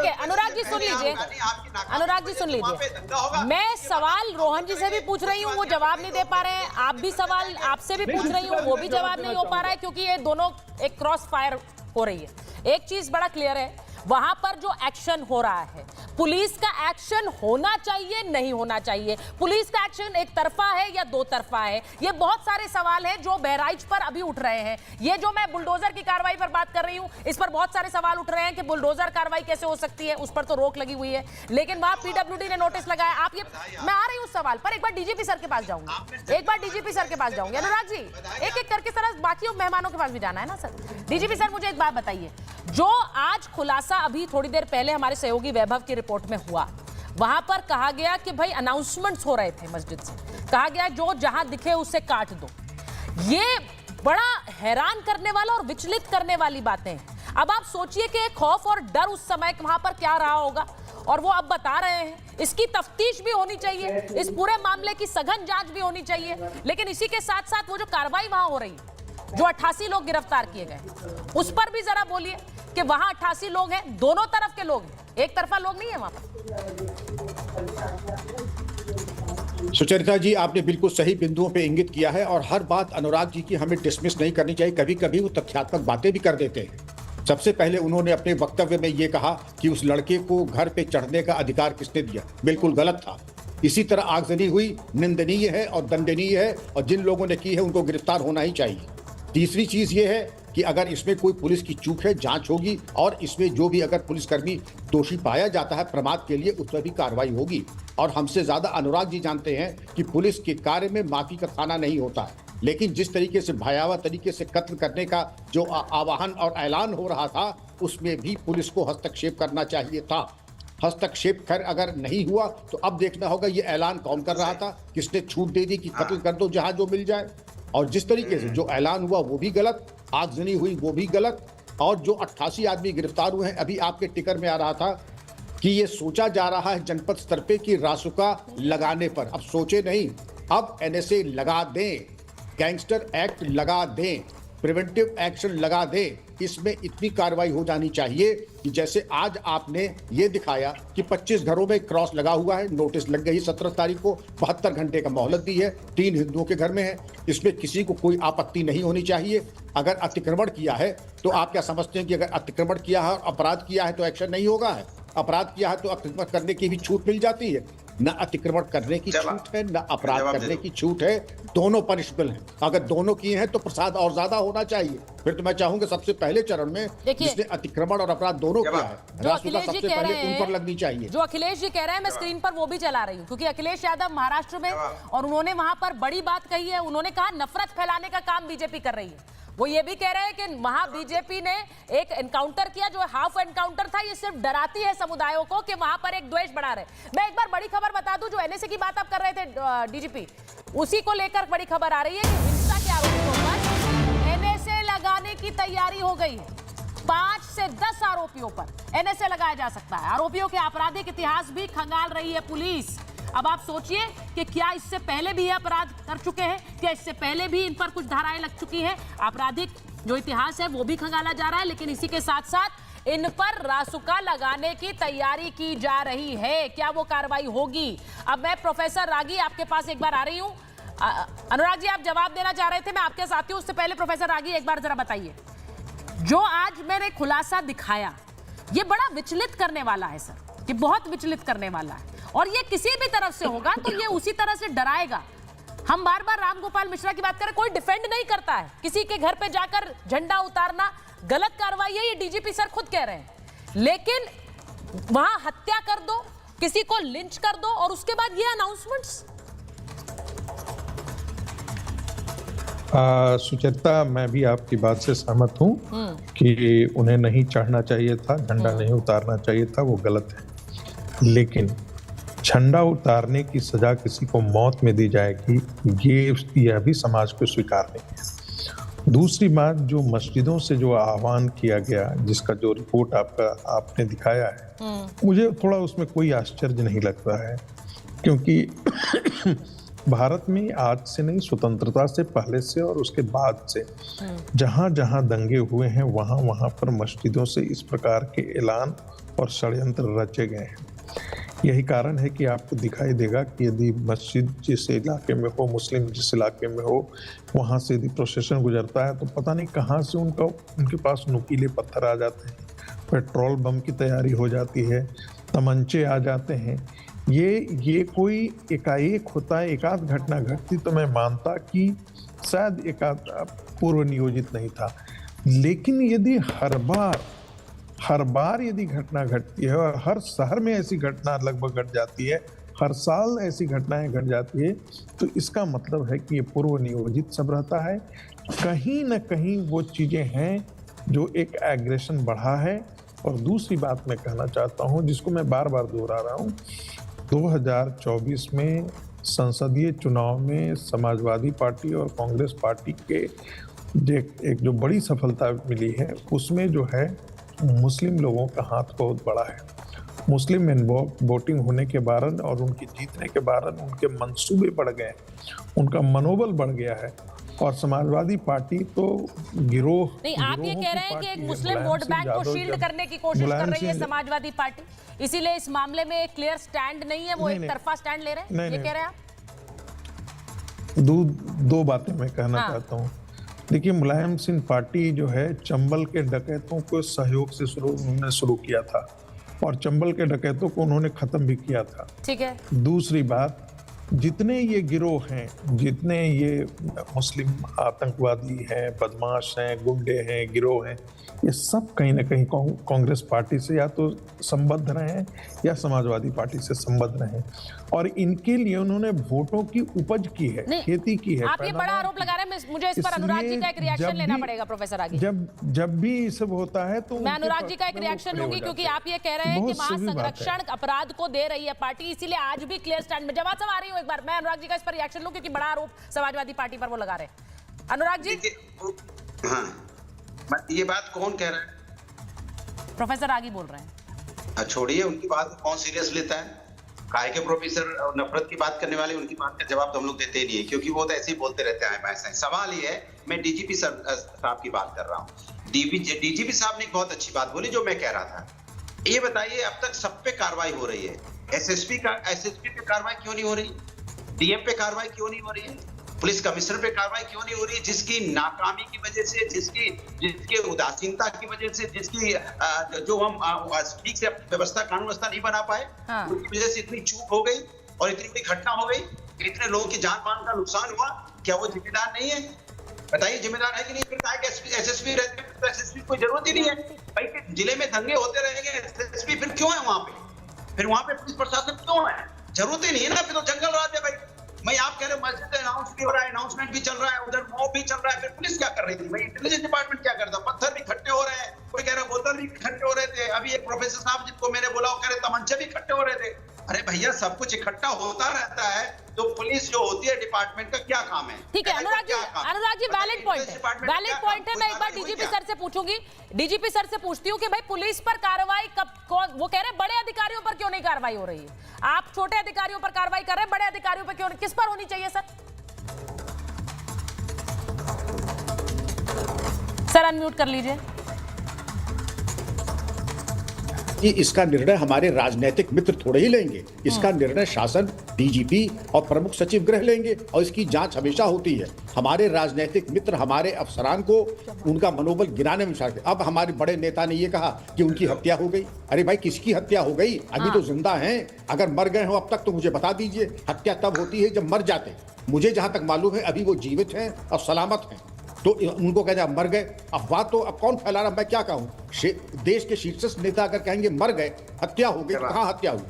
है अनुराग जी सुन लीजिए, अनुराग जी सुन लीजिए, मैं सवाल रोहन जी से भी पूछ रही हूँ, वो जवाब नहीं दे पा रहे हैं, आप भी सवाल आपसे भी पूछ रही हूँ, वो भी जवाब नहीं हो पा रहा है, क्योंकि ये दोनों एक क्रॉस फायर हो रही है। एक चीज बड़ा क्लियर है, वहां पर जो एक्शन हो रहा है, पुलिस का एक्शन होना चाहिए नहीं होना चाहिए, पुलिस का एक्शन एक तरफा है या 2 तरफा है, ये बहुत सारे सवाल हैं जो बहराइच पर अभी उठ रहे हैं। ये जो मैं बुलडोजर की कार्रवाई पर बात कर रही हूं, इस पर बहुत सारे सवाल उठ रहे हैं कि बुलडोजर कार्रवाई कैसे हो सकती है, उस पर तो रोक लगी हुई है, लेकिन वहां पीडब्ल्यूडी ने नोटिस लगाया। आप ये, मैं आ रही हूं सवाल पर, एक बार डीजीपी सर के पास जाऊंगी, एक बार डीजीपी सर के पास जाऊंगी। अनुराग जी एक एक करके सर बाकी मेहमानों के पास भी जाना है ना सर। डीजीपी सर मुझे एक बात बताइए, जो आज खुलासा अभी थोड़ी देर पहले हमारे सहयोगी वैभव की रिपोर्ट में हुआ, वहां पर कहा गया कि भाई अनाउंसमेंट्स हो रहे थे मस्जिद से, कहा गया जो जहां दिखे उसे काट दो। ये बड़ा हैरान करने वाला और विचलित करने वाली बातें हैं। अब आप सोचिए कि खौफ और डर उस समय वहां पर क्या रहा होगा, और वो अब बता रहे हैं। इसकी तफ्तीश भी होनी चाहिए, इस पूरे मामले की सघन जांच भी होनी चाहिए, लेकिन इसी के साथ साथ वो जो कार्रवाई वहां हो रही है, जो 88 लोग गिरफ्तार किए गए, उस पर भी जरा बोलिए कि वहां 88 लोग हैं, दोनों तरफ के लोग हैं, एक तरफा लोग नहीं है वहां पर। सुचरिता जी आपने बिल्कुल सही बिंदुओं पे इंगित किया है, और हर बात अनुराग जी की हमें डिसमिस नहीं करनी चाहिए। कभी कभी वो तथ्यात्मक बातें भी कर देते हैं। सबसे पहले उन्होंने अपने वक्तव्य में ये कहा कि उस लड़के को घर पे चढ़ने का अधिकार किसने दिया, बिल्कुल गलत था। इसी तरह आगजनी हुई निंदनीय है और दंडनीय है, और जिन लोगों ने की है उनको गिरफ्तार होना ही चाहिए। तीसरी चीज ये है कि अगर इसमें कोई पुलिस की चूक है जांच होगी, और इसमें जो भी अगर पुलिसकर्मी दोषी पाया जाता है प्रमाद के लिए, उस पर भी कार्रवाई होगी। और हमसे ज्यादा अनुराग जी जानते हैं कि पुलिस के कार्य में माफी का खाना नहीं होता है। लेकिन जिस तरीके से भयावह तरीके से कत्ल करने का जो आह्वान और ऐलान हो रहा था, उसमें भी पुलिस को हस्तक्षेप करना चाहिए था। हस्तक्षेप खैर अगर नहीं हुआ तो अब देखना होगा ये ऐलान कौन कर रहा था, किसने छूट दे दी कि कत्ल कर दो जहां जो मिल जाए। और जिस तरीके से जो ऐलान हुआ वो भी गलत, आगजनी हुई वो भी गलत, और जो 88 आदमी गिरफ्तार हुए हैं, अभी आपके टिकर में आ रहा था कि ये सोचा जा रहा है जनपद स्तर पे कि रासुका लगाने पर। अब सोचे नहीं, अब NSA लगा दें, गैंगस्टर एक्ट लगा दें, प्रिवेंटिव एक्शन लगा दें। इसमें इतनी कार्रवाई हो जानी चाहिए कि जैसे आज आपने ये दिखाया कि 25 घरों में क्रॉस लगा हुआ है, नोटिस लग गई 17 तारीख को, 72 घंटे का मोहलत दी है, 3 हिंदुओं के घर में है, इसमें किसी को कोई आपत्ति नहीं होनी चाहिए। अगर अतिक्रमण किया है तो आप क्या समझते हैं कि अगर अतिक्रमण किया है और अपराध किया है तो एक्शन नहीं होगा? है अपराध किया है तो अतिक्रमण करने की भी छूट मिल जाती है। न अतिक्रमण करने की छूट है, न अपराध करने की छूट है, दोनों पनिशबल हैं। अगर दोनों किए हैं तो प्रसाद और ज्यादा होना चाहिए। फिर तो मैं चाहूंगा सबसे पहले चरण में जिसने अतिक्रमण और अपराध दोनों किया है, रासुका सबसे पहले उन पर लगनी चाहिए। जो अखिलेश जी कह रहे हैं, मैं स्क्रीन पर वो भी चला रही हूँ, क्योंकि अखिलेश यादव महाराष्ट्र में, और उन्होंने वहां पर बड़ी बात कही है। उन्होंने कहा नफरत फैलाने का काम बीजेपी कर रही है। वो ये भी कह रहे हैं कि वहां बीजेपी ने एक एनकाउंटर किया जो हाफ एनकाउंटर था, ये सिर्फ डराती है समुदायों को कि वहां पर एक द्वेष बढ़ा रहे। मैं एक बार बड़ी खबर बता दूं, जो NSA की बात आप कर रहे थे डीजीपी, उसी को लेकर बड़ी खबर आ रही है कि हिंसा के आरोपियों पर NSA लगाने की तैयारी हो गई है। 5 से 10 आरोपियों पर NSA लगाया जा सकता है। आरोपियों के आपराधिक इतिहास भी खंगाल रही है पुलिस। अब आप सोचिए कि क्या इससे पहले भी ये अपराध कर चुके हैं, क्या इससे पहले भी इन पर कुछ धाराएं लग चुकी हैं। आपराधिक जो इतिहास है वो भी खंगाला जा रहा है, लेकिन इसी के साथ साथ इन पर रासुका लगाने की तैयारी की जा रही है। क्या वो कार्रवाई होगी? अब मैं प्रोफेसर रागी आपके पास एक बार आ रही हूँ। अनुराग जी, आप जवाब देना चाह रहे थे, मैं आपके साथ हूँ। उससे पहले प्रोफेसर रागी एक बार जरा बताइए, जो आज मैंने खुलासा दिखाया ये बड़ा विचलित करने वाला है सर, ये बहुत विचलित करने वाला है, और ये किसी भी तरफ से होगा तो ये उसी तरह से डराएगा। हम बार बार रामगोपाल मिश्रा की बात करें, कोई डिफेंड नहीं करता है। किसी के घर पे जाकर झंडा उतारना गलत कार्रवाई है, ये डीजीपी सर खुद कह रहे हैं। लेकिन वहां हत्या कर दो, किसी को लिंच कर दो, और उसके बाद ये अनाउंसमेंट्स। सुचेता, मैं भी आपकी बात से सहमत हूँ कि उन्हें नहीं चढ़ना चाहिए था, झंडा नहीं उतारना चाहिए था, वो गलत है। लेकिन झंडा उतारने की सजा किसी को मौत में दी जाएगी, यह भी समाज को स्वीकार नहीं है। दूसरी बात, जो मस्जिदों से जो आह्वान किया गया, जिसका जो रिपोर्ट आपने दिखाया है, मुझे थोड़ा उसमें कोई आश्चर्य नहीं लगता है, क्योंकि भारत में आज से नहीं, स्वतंत्रता से पहले से और उसके बाद से जहाँ जहाँ दंगे हुए हैं वहाँ पर मस्जिदों से इस प्रकार के ऐलान और षड्यंत्र रचे गए हैं। यही कारण है कि आपको दिखाई देगा कि यदि मस्जिद जिस इलाके में हो, मुस्लिम जिस इलाके में हो, वहाँ से यदि प्रोसेशन गुजरता है तो पता नहीं कहाँ से उनके पास नुकीले पत्थर आ जाते हैं, पेट्रोल बम की तैयारी हो जाती है, तमंचे आ जाते हैं। ये कोई एकाएक होता है, एकाध घटना घटती तो मैं मानता कि शायद एकाध पूर्व नियोजित नहीं था। लेकिन यदि हर बार यदि घटना घटती है और हर शहर में ऐसी घटना लगभग घट जाती है, हर साल ऐसी घटनाएं घट जाती है, तो इसका मतलब है कि ये पूर्व नियोजित सब रहता है। कहीं न कहीं वो चीज़ें हैं जो एक एग्रेशन बढ़ा है। और दूसरी बात मैं कहना चाहता हूँ, जिसको मैं बार बार दोहरा रहा हूँ, 2024 में संसदीय चुनाव में समाजवादी पार्टी और कांग्रेस पार्टी के एक जो बड़ी सफलता मिली है, उसमें जो है मुस्लिम लोगों का हाथ बहुत बड़ा है। मुस्लिम वोटिंग होने के कारण और उनकी जीतने के कारण उनके मंसूबे बढ़ गए, उनका मनोबल बढ़ गया है। और समाजवादी पार्टी तो गिरोह नहीं, आप ये कह रहे हैं कि एक मुस्लिम वोट बैंक को शील्ड करने की कोशिश कर रही है समाजवादी पार्टी, इसीलिए इस मामले में एक क्लियर स्टैंड नहीं है, वो एक तरफा स्टैंड ले रहे हैं, ये कह रहे हैं आप? दो बातें मैं कहना चाहता हूँ। देखिए, मुलायम सिंह पार्टी जो है चंबल के डकैतों को सहयोग से उन्होंने शुरू किया था और चंबल के डकैतों को उन्होंने खत्म भी किया था। ठीक है। दूसरी बात, जितने ये गिरोह हैं, जितने ये मुस्लिम आतंकवादी हैं, बदमाश हैं, गुंडे हैं, गिरोह हैं, ये सब कहीं ना कहीं कांग्रेस पार्टी से या तो संबद्ध रहे हैं या समाजवादी पार्टी से संबद्ध रहे हैं, और इनके लिए उन्होंने वोटों की उपज की है, खेती की है। आप ये बड़ा आरोप लगा रहे हैं, मुझे इस पर अनुराग जी का एक रिएक्शन लेना पड़ेगा प्रोफेसर आगे। जब भी ये सब होता है तो मैं अनुराग जी का एक रिएक्शन लूंगी, क्योंकि आप ये कह रहे हैं कि महासंरक्षण अपराध को दे रही है पार्टी, इसीलिए आज भी क्लियर स्टैंड में। जवाब सब आ रही हूँ एक बार, मैं अनुराग जी का इस पर रिएक्शन लूं, क्योंकि बड़ा आरोप समाजवादी पार्टी पर वो लगा रहे हैं। अनुराग जी, हाँ, ये बात कौन कह रहा है? प्रोफेसर आगे बोल रहे हैं। छोड़िए, उनकी बात कौन सीरियस लेता है? काहे के प्रोफेसर और नफरत की बात करने वाले, उनकी बात का जवाब तो हम लोग देते ही नहीं है, क्योंकि वो तो ऐसे ही बोलते रहते हैं। ऐसा सवाल ये है, मैं डीजीपी साहब की बात कर रहा हूँ। डीजीपी साहब ने एक बहुत अच्छी बात बोली जो मैं कह रहा था। ये बताइए, अब तक सब पे कार्रवाई हो रही है, एसएसपी पे कार्रवाई क्यों नहीं हो रही? डीएम पे कार्रवाई क्यों नहीं हो रही है? पुलिस कमिश्नर पे कार्रवाई क्यों नहीं हो रही? जिसकी नाकामी की वजह से, जिसकी उदासीनता की वजह से, जिसकी जो हम ठीक से व्यवस्था, कानून व्यवस्था नहीं बना पाए, उनकी वजह से इतनी चूक हो गई और इतनी बड़ी घटना हो गई, इतने लोगों की जान माल का नुकसान हुआ। क्या वो जिम्मेदार नहीं है? बताइए, जिम्मेदार है कि नहीं? फिर कहा एसएसपी रहते हैं, तो एसएसपी कोई जरूरत ही नहीं है भाई। जिले में दंगे होते रहेंगे, एसएसपी फिर क्यों है वहां पे? फिर वहां पे पुलिस प्रशासन क्यों है? जरूरत ही नहीं है ना, फिर तो जंगल राज है भाई। मैं आप कह रहे हो मस्जिद अनाउंस भी हो रहा है, अनाउंसमेंट भी चल रहा है, उधर मॉब भी चल रहा है, फिर पुलिस क्या कर रही थी भाई? इंटेलिजेंस डिपार्टमेंट क्या करता? पत्थर भी इकट्ठे हो रहे हैं, कोई कह रहा है बोतल भी इकट्ठे हो रहे थे। अभी एक प्रोफेसर साहब जिनको मैंने बोला, वो कह रहे तमंचे भी इकट्ठे हो रहे थे। अरे भैया, सब कुछ इकट्ठा होता रहता है, तो पुलिस जो होती है डिपार्टमेंट का क्या काम है? ठीक है अनुराग जी, वैलिड पॉइंट है। मैं एक बार डीजीपी सर से पूछूंगी, डीजीपी सर से पूछती हूँ कि भाई पुलिस पर कार्रवाई वो कह रहे हैं बड़े अधिकारियों पर क्यों नहीं कार्रवाई हो रही है? आप छोटे अधिकारियों पर कार्रवाई कर रहे हैं, बड़े अधिकारियों पर क्यों? किस पर होनी चाहिए सर? सर अनम्यूट कर लीजिए। कि इसका निर्णय हमारे राजनीतिक मित्र थोड़े ही लेंगे, इसका निर्णय शासन, डीजीपी और प्रमुख सचिव गृह लेंगे, और इसकी जांच हमेशा होती है। हमारे राजनीतिक मित्र हमारे अफसरान को उनका मनोबल गिराने में विचार। अब हमारे बड़े नेता ने ये कहा कि उनकी हत्या हो गई। अरे भाई, किसकी हत्या हो गई? अभी तो जिंदा हैं। अगर मर गए हो अब तक तो मुझे बता दीजिए। हत्या तब होती है जब मर जाते। मुझे जहां तक मालूम है अभी वो जीवित हैं और सलामत हैं, तो उनको कहते हैं मर गए। अफवाह तो अब कौन फैला रहा, मैं क्या कहूँ? देश के शीर्षस्थ नेता अगर कहेंगे मर गए, हत्या हो गई, तो कहाँ हत्या हुई?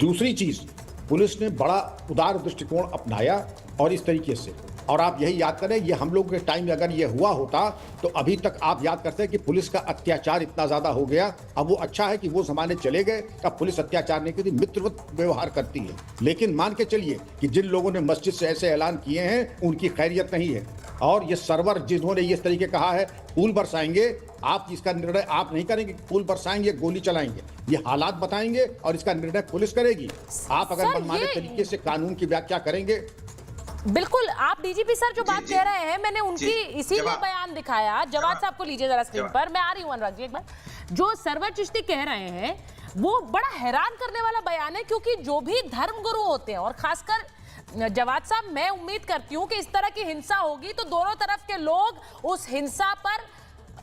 दूसरी चीज पुलिस ने बड़ा उदार दृष्टिकोण अपनाया, और इस तरीके से, और आप यही याद करें, ये हम लोग के टाइम में अगर ये हुआ होता तो अभी तक आप याद करते हैं कि पुलिस का अत्याचार इतना ज्यादा हो गया। अब वो अच्छा है कि वो जमाने चले गए, अब पुलिस अत्याचार नहीं करती, मित्रवत व्यवहार करती है। लेकिन मान के चलिए कि जिन लोगों ने मस्जिद से ऐसे ऐलान किए हैं उनकी खैरियत नहीं है, और ये सर्वर जिन्होंने इस तरीके कहा है फूल बरसाएंगे, आप इसका निर्णय आप नहीं करेंगे, फूल बरसाएंगे, गोली चलाएंगे, ये हालात बताएंगे और इसका निर्णय पुलिस करेगी। आप अगर मनमाने तरीके से कानून की व्याख्या करेंगे। बिल्कुल, आप डीजीपी सर जो बात कह रहे हैं, मैंने उनकी इसीलिए बयान दिखाया। जवाब साहब को लीजिए जरा स्क्रीन पर, मैं आ रही हूँ अनुराग जी एक बार। जो सरवर चिश्ती कह रहे हैं वो बड़ा हैरान करने वाला बयान है, क्योंकि जो भी धर्मगुरु होते हैं, और खासकर जवाब साहब, मैं उम्मीद करती हूँ कि इस तरह की हिंसा होगी तो दोनों तरफ के लोग उस हिंसा पर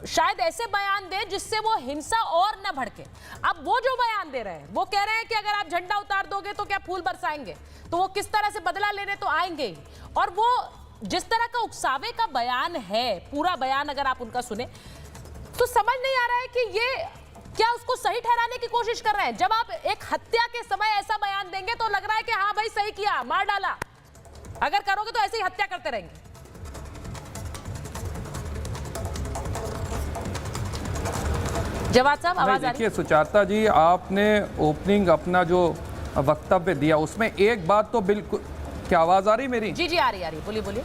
शायद ऐसे बयान दें जिससे वो हिंसा और न भड़के। अब वो जो बयान दे रहे हैं, वो कह रहे हैं कि अगर आप झंडा उतार दोगे तो क्या फूल बरसाएंगे, तो वो किस तरह से बदला लेने तो आएंगे ही। और वो जिस तरह का उकसावे का बयान है, पूरा बयान अगर आप उनका सुने तो समझ नहीं आ रहा है कि ये क्या उसको सही ठहराने की कोशिश कर रहे हैं। जब आप एक हत्या के समय ऐसा बयान देंगे तो लग रहा है कि हाँ भाई सही किया, मार डाला। अगर करोगे तो ऐसे ही हत्या करते रहेंगे। जवाब साहब, आवाज आ रही है? देखिए सुचारता जी, आपने ओपनिंग अपना जो वक्तव्य दिया उसमें एक बात तो बिल्कुल, क्या आवाज आ रही मेरी? जी जी आ रही, बोलिए बोलिए।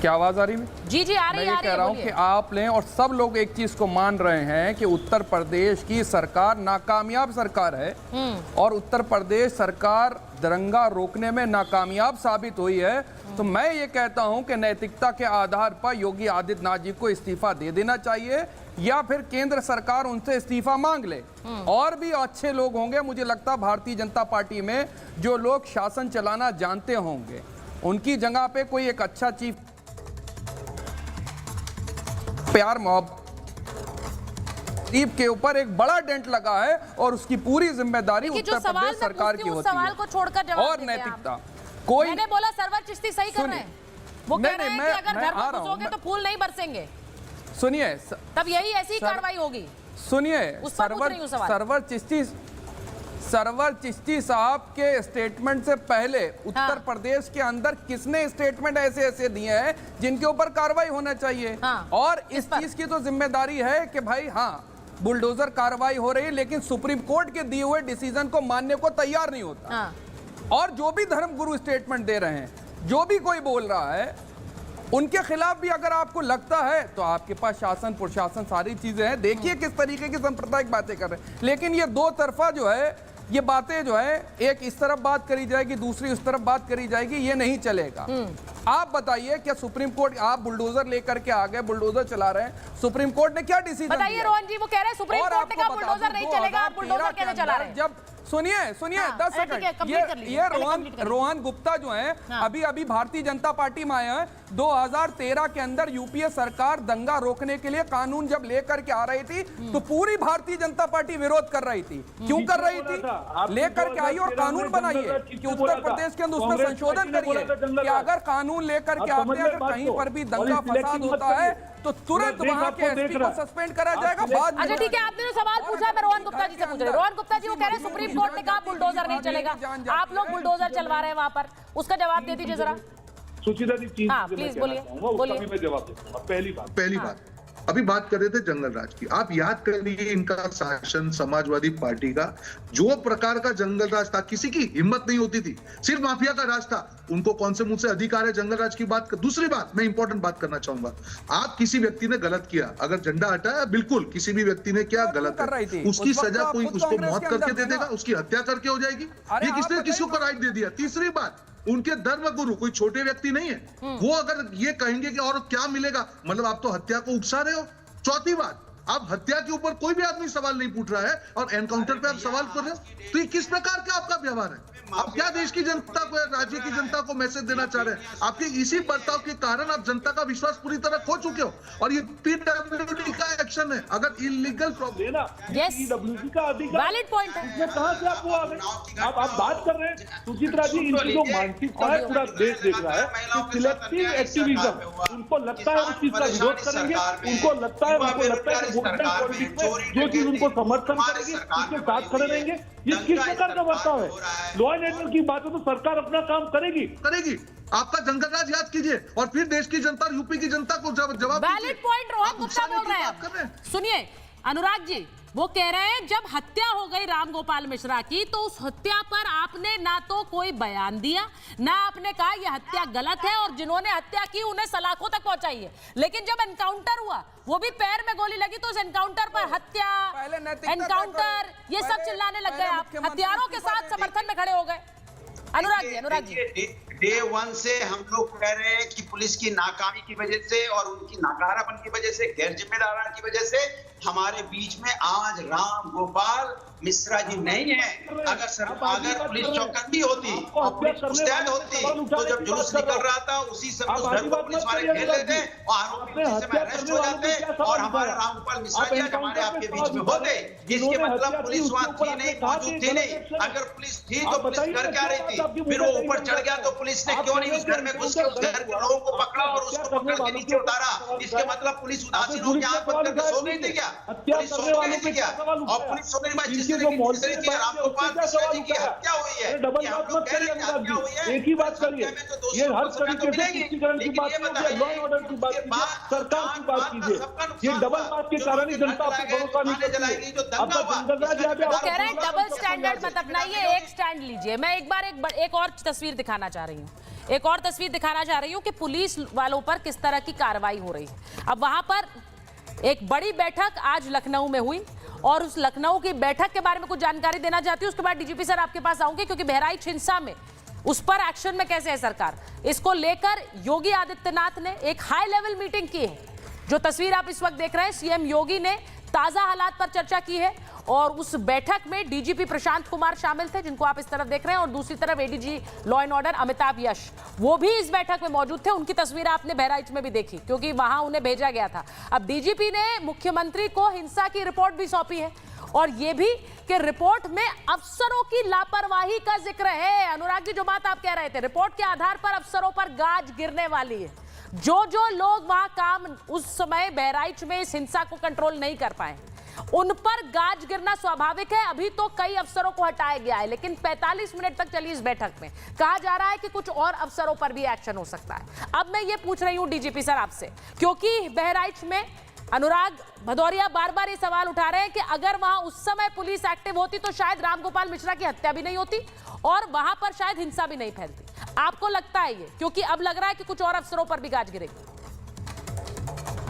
क्या आवाज आ रही है? जी जी आ रही है। मैं ये कह रहा हूँ कि आप लें, और सब लोग एक चीज को मान रहे हैं कि उत्तर प्रदेश की सरकार नाकामयाब सरकार है, और उत्तर प्रदेश सरकार दंगा रोकने में नाकामयाब साबित हुई है। तो मैं ये कहता हूं कि नैतिकता के आधार पर योगी आदित्यनाथ जी को इस्तीफा दे देना चाहिए, या फिर केंद्र सरकार उनसे इस्तीफा मांग ले। और भी अच्छे लोग होंगे, मुझे लगता है भारतीय जनता पार्टी में जो लोग शासन चलाना जानते होंगे, उनकी जगह पे कोई एक अच्छा चीफ प्यार मोहब्बत तहजीब के ऊपर एक बड़ा डेंट लगा है और उसकी पूरी जिम्मेदारी उत्तर प्रदेश सरकार की होती सवाल है। को छोड़कर जवाब और देते हैं नैतिकता आप। कोई मैंने बोला सरवर चिश्ती सही कर रहे हैं, वो कह रहे हैं कि अगर घर में घुसोगे तो फूल नहीं बरसेंगे। सुनिए तब यही ऐसी कार्रवाई होगी। सुनिए सरवर चिश्ती साहब के स्टेटमेंट से पहले उत्तर प्रदेश के अंदर किसने स्टेटमेंट ऐसे ऐसे दिए हैं जिनके ऊपर कार्रवाई होना चाहिए। और इस चीज की तो जिम्मेदारी है कि भाई हाँ बुलडोजर कार्रवाई हो रही है, लेकिन सुप्रीम कोर्ट के दिए हुए डिसीजन को मानने को तैयार नहीं होता। और जो भी धर्मगुरु स्टेटमेंट दे रहे हैं, जो भी कोई बोल रहा है, उनके खिलाफ भी अगर आपको लगता है तो आपके पास शासन प्रशासन सारी चीजें हैं। देखिए किस तरीके की सांप्रदायिक बातें कर रहे हैं। लेकिन ये दो तरफा जो है, ये बातें जो है, एक इस तरफ बात करी जाएगी, दूसरी उस तरफ बात करी जाएगी, ये नहीं चलेगा। आप बताइए क्या सुप्रीम कोर्ट, आप बुलडोजर लेकर के आ गए, बुलडोजर चला रहे हैं, सुप्रीम कोर्ट ने क्या डिसीजन दिया? बताइए रोहन जी, वो कह रहे हैं सुप्रीम कोर्ट ने कहा बुलडोजर नहीं चलेगा, आप बुलडोजर कैसे चला रहे हैं? जब सुनिए 10 सेकंड, ये रोहन गुप्ता जो है अभी भारतीय जनता पार्टी में आए हैं। 2013 के अंदर यूपीए सरकार दंगा रोकने के लिए कानून जब लेकर के आ रही थी तो पूरी भारतीय जनता पार्टी विरोध कर रही थी। क्यों कर रही थी? लेकर के आई और कानून बनाइए कि उत्तर प्रदेश के अंदर उसमें संशोधन करिए कि अगर कानून लेकर के आते हैं, अगर कहीं पर भी दंगा फसाद होता है तो तुरंत वहां के एसपी को सस्पेंड करा जाएगा। अच्छा ठीक है, आपने जो सवाल पूछा मैं रोहन गुप्ता जी से पूछ रही हूँ। रोहन गुप्ता जी वो कह रहे हैं सुप्रीम कोर्ट ने कहा बुलडोजर नहीं चलेगा, आप लोग बुलडोजर चलवा रहे हैं वहां पर, उसका जवाब दे दीजिए जरा। सुचिता जी प्लीज बोलिए। मैं जवाब देता हूँ। पहली बात अभी बात कर रहे थे जंगल राज की। आप याद करिए इनका शासन समाजवादी पार्टी का जो प्रकार का जंगल राज था, किसी की हिम्मत नहीं होती थी, सिर्फ माफिया का राज था। उनको कौन से मुंह से अधिकार है जंगल राज की बात कर? दूसरी बात मैं इंपॉर्टेंट बात करना चाहूंगा, आप किसी व्यक्ति ने गलत किया, अगर झंडा हटाया, बिल्कुल किसी भी व्यक्ति ने क्या गलत है, उसकी सजा कोई उसको मौत करके दे देगा, उसकी हत्या करके हो जाएगी। ये किसने किसी को राइट दे दिया? तीसरी बात, उनके धर्मगुरु कोई छोटे व्यक्ति नहीं है, वो अगर ये कहेंगे कि और क्या मिलेगा, मतलब आप तो हत्या को उकसा रहे हो। चौथी बात, आप हत्या के ऊपर कोई भी आदमी सवाल नहीं पूछ रहा है और एनकाउंटर पे आप सवाल कर रहे हो, तो ये किस प्रकार का आपका व्यवहार है? आप क्या देश की जनता को, राज्य की जनता को मैसेज देना चाह रहे हैं? आपके इसी बर्ताव के कारण आप जनता का विश्वास पूरी तरह खो चुके हो। और ये पीडब्ल्यूडी का एक्शन है, अगर इलीगल पीडब्ल्यूडी का अधिकार वैलिड पॉइंट है, इसमें कहां से आप वो आ गए? आप बात कर रहे हैं सुचित्रा जी, इनकी जो मानसिकता है पूरा देश देख रहा है कि सिलेक्टिव एक्टिविज्म, उनको लगता है उस चीज का विरोध करेंगे, उनको लगता है कि वोट बैंक पॉलिटिक्स में जो चीज उनको समर्थन करेगी उसके साथ खड़े रहेंगे। ये किस प्रकार का बर्ताव है? लॉ एंड ऑर्डर की बात है तो सरकार अपना काम करेगी। आपका जंगल राज याद कीजिए और फिर देश की जनता और यूपी की जनता को जवाब। वैलिड पॉइंट रोहन गुप्ता बोल रहे हैं। सुनिए अनुराग जी, वो कह रहे हैं जब हत्या हो गई रामगोपाल मिश्रा की तो उस हत्या पर आपने ना तो कोई बयान दिया, ना आपने कहा यह हत्या गलत है और जिन्होंने हत्या की उन्हें सलाखों तक पहुंचाई है। लेकिन जब एनकाउंटर हुआ, वो भी पैर में गोली लगी, तो उस एनकाउंटर पर हत्या, एनकाउंटर, ये सब चिल्लाने लग गए। आप हथियारों के साथ समर्थन में खड़े हो गए। अनुराग जी डे 1 से हम लोग कह रहे हैं कि पुलिस की नाकामी की वजह से और उनकी नाकारापन की वजह से, गैर जिम्मेदाराना की वजह से हमारे बीच में आज राम गोपाल मिश्रा जी नहीं है। अगर पुलिस चौकन्नी होती और पुलिस मुस्तैद होती तो जब जुलूस निकल रहा था उसी समय उस घर को पुलिस वाले घेर लेते और आरोपी उसी समय अरेस्ट हो जाते और हमारा राम गोपाल मिश्रा जी हमारे आपके बीच में होते। इसके मतलब पुलिस वहां थी नहीं, मौजूद थी नहीं। अगर पुलिस थी तो पुलिस घर क्या रही थी? फिर वो ऊपर चढ़ गया तो पुलिस ने क्यों नहीं उस घर में घुस के उस घर के लोगों को पकड़ा और उसको पकड़ के नीचे उतारा? इसके मतलब पुलिस उदासीन हो गया, आंख बंद करके सो गई थी क्या? पुलिस सो गई थी क्या? और पुलिस सो गई बाद जिस तरीके से रामगोपाल मिश्रा जी की हत्या हुई है, ये हम लोग कह रहे हैं कि हत्या हुई है। एक ही बात करिए, ये हर तरीके से तुष्टिकरण की बात कीजिए, लॉ एंड ऑर्डर की बात कीजिए, सरकार की बात कीजिए। ये डबल बात के कारण ही जनता आपको भरोसा नहीं करती। वो कह रहे हैं डबल स्टैंडर्ड मत अपनाइए, एक स्टैंड लीजिए। मैं एक बार एक और तस्वीर दिखाना चाह रही हूँ, एक और तस्वीर दिखाना चाह रही हूँ कि पुलिस वालों पर किस तरह की कार्रवाई हो रही है। अब वहां पर एक बड़ी बैठक आज लखनऊ में हुई और उस लखनऊ की बैठक के बारे में कुछ जानकारी देना चाहती हूँ। उसके बाद डीजीपी सर आपके पास आऊंगे, क्योंकि बहराइच हिंसा में उस पर एक्शन में कैसे है सरकार, इसको लेकर योगी आदित्यनाथ ने एक हाई लेवल मीटिंग की है। जो तस्वीर आप इस वक्त देख रहे हैं, सीएम योगी ने ताजा हालात पर चर्चा की है और उस बैठक में डीजीपी प्रशांत कुमार शामिल थे, जिनको आप इस तरफ देख रहे हैं, और दूसरी तरफ ADG law and order Amitabh Yash, वो भी इस बैठक में मौजूद थे। उनकी तस्वीर आपने बहराइच में भी देखी, क्योंकि वहां उन्हें भेजा गया था। अब डीजीपी ने मुख्यमंत्री को हिंसा की रिपोर्ट भी सौंपी है, और ये भी कि रिपोर्ट में अफसरों की लापरवाही का जिक्र है। अनुराग जी, जो बात आप कह रहे थे, रिपोर्ट के आधार पर अफसरों पर गाज गिरने वाली है। जो लोग वहां काम उस समय बहराइच में इस हिंसा को कंट्रोल नहीं कर पाए, उन पर गाज गिरना स्वाभाविक है। अभी तो कई अफसरों को हटाया गया है, लेकिन 45 मिनट तक चली इस बैठक में कहा जा रहा है कि कुछ और अफसरों पर भी एक्शन हो सकता है। अब मैं ये पूछ रही हूं डीजीपी सर आपसे, क्योंकि बहराइच में अनुराग भदौरिया बार बार ये सवाल उठा रहे हैं कि अगर वहां उस समय पुलिस एक्टिव होती तो शायद रामगोपाल मिश्रा की हत्या भी नहीं होती और वहां पर शायद हिंसा भी नहीं फैलती। आपको लगता है ये, क्योंकि अब लग रहा है कि कुछ और अफसरों पर भी गाज गिरेगी?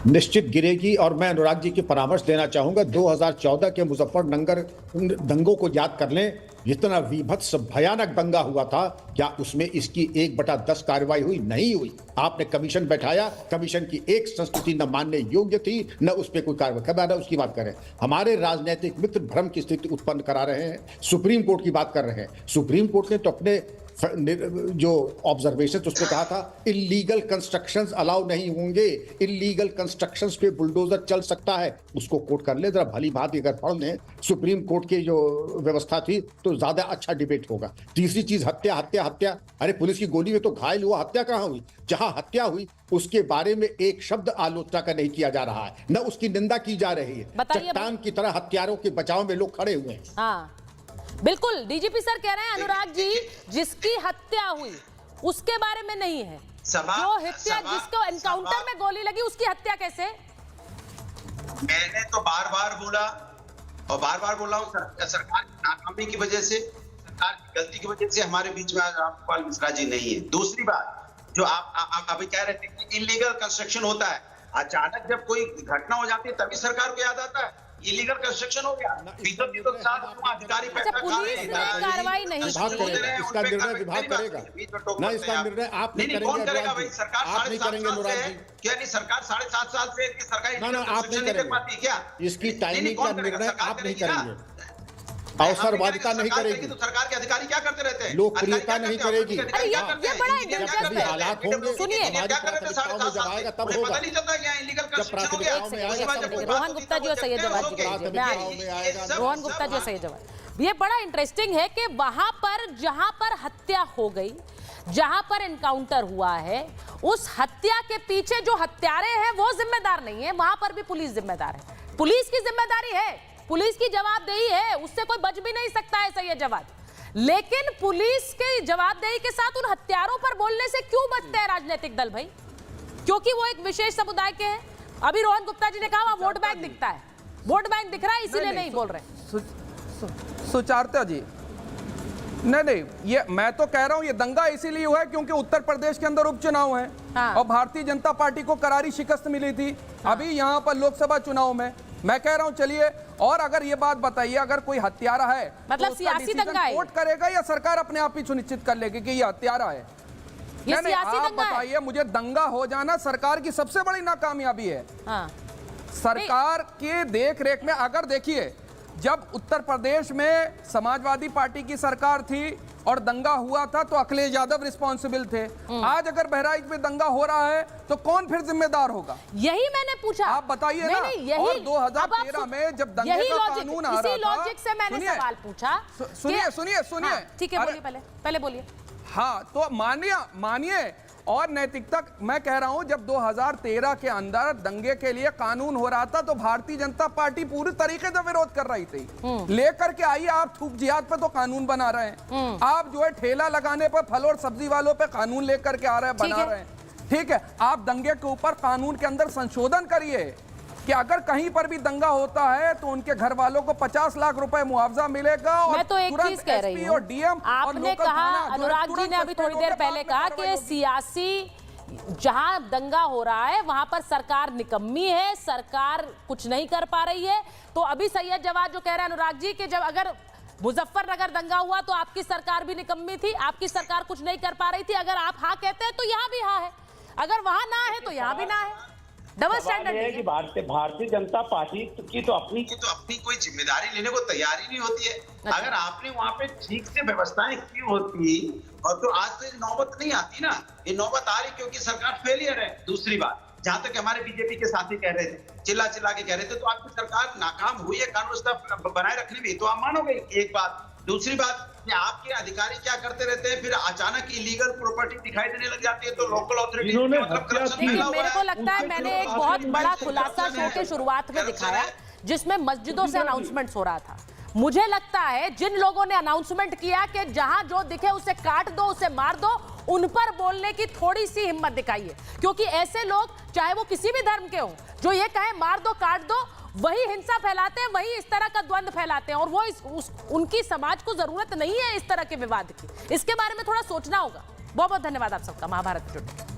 निश्चित गिरेगी। और मैं अनुराग जी की परामर्श देना चाहूंगा, 2014 के मुजफ्फरनगर दंगों को याद कर लें। जितना विभत्स भयानक दंगा हुआ था, क्या उसमें इसकी 1/10 कार्रवाई हुई? नहीं हुई। आपने कमीशन बैठाया, कमीशन की एक संस्तुति न मानने योग्य थी, न उस पर कोई कार्रवाई। उसकी बात करें, हमारे राजनीतिक मित्र भ्रम की स्थिति उत्पन्न करा रहे हैं। सुप्रीम कोर्ट की बात कर रहे हैं। सुप्रीम कोर्ट ने तो अपने जो ऑब्जर्वेशन उसको कहा था, इलीगल कंस्ट्रक्शंस अलाउ नहीं होंगे, इलीगल कंस्ट्रक्शंस पे बुलडोजर चल सकता है। उसको कोर्ट कर ले, जरा भली बात अगर पढ़ लें सुप्रीम कोर्ट की जो व्यवस्था थी, तो ज्यादा अच्छा डिबेट होगा। तीसरी चीज, हत्या हत्या हत्या। अरे पुलिस की गोली में तो घायल हुआ, हत्या कहाँ हुई? जहां हत्या हुई उसके बारे में एक शब्द आलोचना का नहीं किया जा रहा है, न उसकी निंदा की जा रही है। चट्टान की तरह हत्यारों के बचाव में लोग खड़े हुए हैं। हाँ बिल्कुल, डीजीपी सर कह रहे हैं अनुराग जी, जिसकी हत्या हुई उसके बारे में नहीं है, जो हत्या जिसको एनकाउंटर में गोली लगी उसकी हत्या कैसे? मैंने तो बार बार बोला और बार बार बोला हूँ, सरकार की नाकामी की वजह से, सरकार की गलती की वजह से हमारे बीच में आज रामगोपाल मिश्रा जी नहीं है। दूसरी बात, जो आप अभी कह रहे थे कि इलीगल कंस्ट्रक्शन होता है, अचानक जब कोई घटना हो जाती है तभी सरकार को याद आता है इलीगल कंस्ट्रक्शन हो गया। अधिकारी कार्रवाई नहीं, इसका निर्णय विभाग करेगा ना, इसका निर्णय आप नहीं करेंगे। कौन करेगा भाई? सरकार आप नहीं करेंगे अनुराग जी। क्या नहीं, सरकार 7.5 साल से सरकारी आप नहीं करेंगे क्या? इसकी टाइमिंग का निर्णय आप नहीं करेंगे, अवसरवादिता नहीं करेगी, तो सरकार के अधिकारी क्या करते रहते हैं? लोकप्रियता नहीं करेगी। ये बड़ा इंटरेस्टिंग है। हालात होंगे, सुनिए, जब आएगा तब होगा, पता नहीं चलता यहाँ इलीगल कंस्ट्रक्शन हो गया। रोहन गुप्ता जी और सैयद जवाद जी, रोहन गुप्ता जी और सैयद जवाद, ये बड़ा इंटरेस्टिंग है कि वहां पर जहां पर हत्या हो गई, जहां पर एनकाउंटर हुआ है, उस हत्या के पीछे जो हत्यारे हैं वो जिम्मेदार नहीं है, वहां पर भी पुलिस जिम्मेदार है। पुलिस की जिम्मेदारी है, पुलिस की जवाबदेही है, उससे कोई बच भी नहीं सकता है सैयद जवाद। लेकिन पुलिस की जवाबदेही के साथ उन हत्यारों पर बोलने से क्यों बचते हैं राजनीतिक दल भाई? क्योंकि वो एक विशेष समुदाय के हैं। अभी रोहन गुप्ता जी ने कहा वहां वोट बैंक दिखता है, वोट बैंक दिख रहा है, इसीलिए नहीं बोल रहे। सुचारता जी, नहीं, ये मैं तो कह रहा हूं, ये दंगा इसीलिए हुआ है क्योंकि उत्तर प्रदेश के अंदर उपचुनाव है। हाँ। और भारतीय जनता पार्टी को करारी शिकस्त मिली थी। हाँ। अभी यहाँ पर लोकसभा चुनाव में मैं कह रहा हूं, चलिए, और अगर ये बात बताइए, अगर कोई हत्यारा है मतलब तो सियासी दंगा है, कोर्ट करेगा या सरकार अपने आप ही सुनिश्चित कर लेगी कि ये हत्यारा है? नहीं, आप बताइए मुझे, दंगा हो जाना सरकार की सबसे बड़ी नाकामयाबी है। हाँ। सरकार की देख रेख में, अगर देखिए, जब उत्तर प्रदेश में समाजवादी पार्टी की सरकार थी और दंगा हुआ था तो अखिलेश यादव रिस्पॉन्सिबल थे। आज अगर बहराइच में दंगा हो रहा है तो कौन फिर जिम्मेदार होगा? यही मैंने पूछा, आप बताइए ना। और 2013 में जब दंगे का कानून आ रहा था, लॉजिक से मैंने सवाल पूछा। सुनिए, ठीक है, बोलिए, पहले बोलिए। हाँ, तो मानिए और नैतिकता, मैं कह रहा हूं, जब 2013 के अंदर दंगे के लिए कानून हो रहा था तो भारतीय जनता पार्टी पूरी तरीके से विरोध कर रही थी। लेकर के आइए, आप थूक जिहाद पे तो कानून बना रहे हैं, आप जो है ठेला लगाने पर, फल और सब्जी वालों पे कानून लेकर के आ रहे हैं, बना रहे हैं। ठीक है, आप दंगे के ऊपर कानून के अंदर संशोधन करिए कि अगर कहीं पर भी दंगा होता है तो उनके घर वालों को 50 लाख रुपए मुआवजा मिलेगा। और मैं तो एक चीज कह रही हूँ, आपने कहा, अनुराग जी ने अभी थोड़ी देर पहले कहा कि सियासी, जहां दंगा हो रहा है वहां पर सरकार निकम्मी है, सरकार कुछ नहीं कर पा रही है। तो अभी सैयद जवाद जो कह रहे हैं अनुराग जी कि जब अगर मुजफ्फरनगर दंगा हुआ तो आपकी सरकार भी निकम्मी थी, आपकी सरकार कुछ नहीं कर पा रही थी। अगर आप हाँ कहते हैं तो यहाँ भी हाँ है, अगर वहां ना है तो यहाँ भी ना है। डबल सवाल स्टैंडर्ड ये है कि भारतीय जनता पार्टी की तो अपनी कोई जिम्मेदारी लेने को तैयारी नहीं होती है। अगर आपने वहाँ पे ठीक से व्यवस्थाएं की होती और तो आज तो ये नौबत नहीं आती ना। ये नौबत आ रही क्योंकि सरकार फेलियर है। दूसरी बात, जहां तक हमारे बीजेपी के साथी कह रहे थे, चिल्ला के कह रहे थे, तो आपकी सरकार नाकाम हुई है कानून व्यवस्था बनाए रखने में, तो आप मानोगे। एक बात। दूसरी बात, आपके अधिकारी क्या करते रहते हैं, फिर अचानक इलीगल प्रॉपर्टी दिखाई देने लग जाती है तो लोकल अथॉरिटी मेरे को लगता है मैंने एक बहुत बड़ा खुलासा शो के शुरुआत में दिखाया जिसमें मस्जिदों से अनाउंसमेंट हो रहा था। मुझे लगता है जिन लोगों ने अनाउंसमेंट किया कि जहां जो दिखे उसे काट दो, उसे मार दो, उन पर बोलने की थोड़ी सी हिम्मत दिखाइए, क्योंकि ऐसे लोग चाहे वो किसी भी धर्म के हों जो ये कहे मार दो काट दो, वही हिंसा फैलाते हैं, वही इस तरह का द्वंद्व फैलाते हैं और वो उनकी समाज को जरूरत नहीं है इस तरह के विवाद की। इसके बारे में थोड़ा सोचना होगा। बहुत बहुत धन्यवाद आप सबका महाभारत में जुड़ने।